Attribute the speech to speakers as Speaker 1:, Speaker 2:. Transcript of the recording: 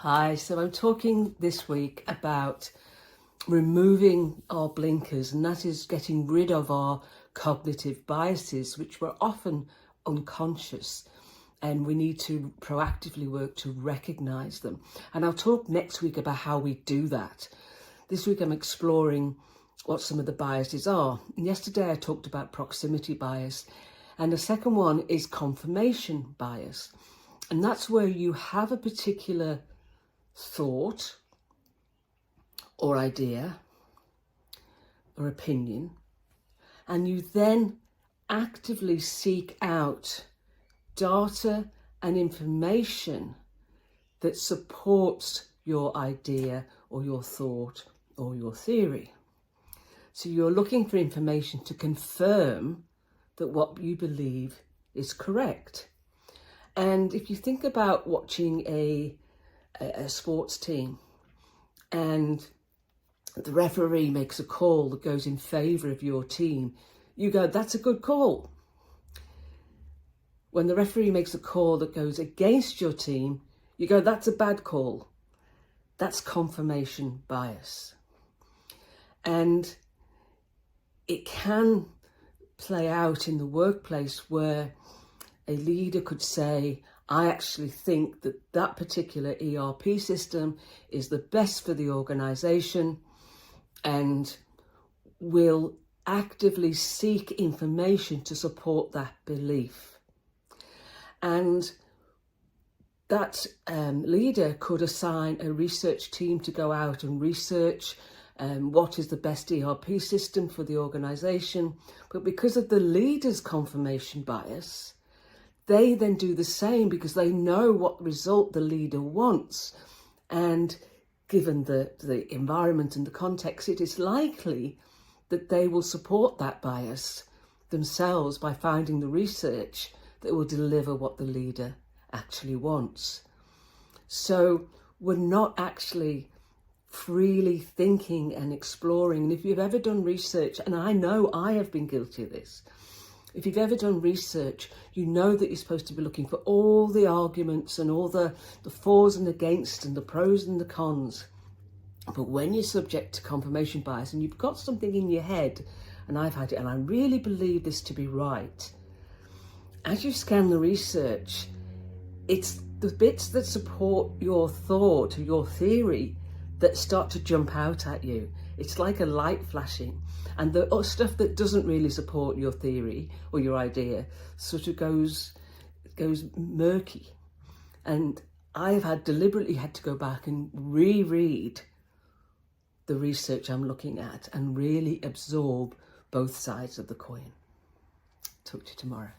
Speaker 1: Hi, so I'm talking this week about removing our blinkers, and that is getting rid of our cognitive biases, which were often unconscious, and we need to proactively work to recognize them. And I'll talk next week about how we do that. This week I'm exploring what some of the biases are. And yesterday I talked about proximity bias, and the second one is confirmation bias. And that's where you have a particular thought or idea or opinion, and you then actively seek out data and information that supports your idea or your thought or your theory. So you're looking for information to confirm that what you believe is correct. And if you think about watching a sports team and the referee makes a call that goes in favour of your team, you go, that's a good call. When the referee makes a call that goes against your team, you go, that's a bad call. That's confirmation bias. And it can play out in the workplace where a leader could say, I actually think that that particular ERP system is the best for the organisation, and will actively seek information to support that belief. And that leader could assign a research team to go out and research what is the best ERP system for the organisation. But because of the leader's confirmation bias, they then do the same because they know what result the leader wants. And given the environment and the context, it is likely that they will support that bias themselves by finding the research that will deliver what the leader actually wants. So we're not actually freely thinking and exploring. And if you've ever done research, and I know I have been guilty of this, if you've ever done research, you know that you're supposed to be looking for all the arguments and all the fors and against and the pros and the cons. But when you're subject to confirmation bias and you've got something in your head, and I've had it, and I really believe this to be right, as you scan the research, it's the bits that support your thought or your theory that start to jump out at you. It's like a light flashing, and the stuff that doesn't really support your theory or your idea sort of goes murky. And I've deliberately had to go back and reread the research I'm looking at and really absorb both sides of the coin. Talk to you tomorrow.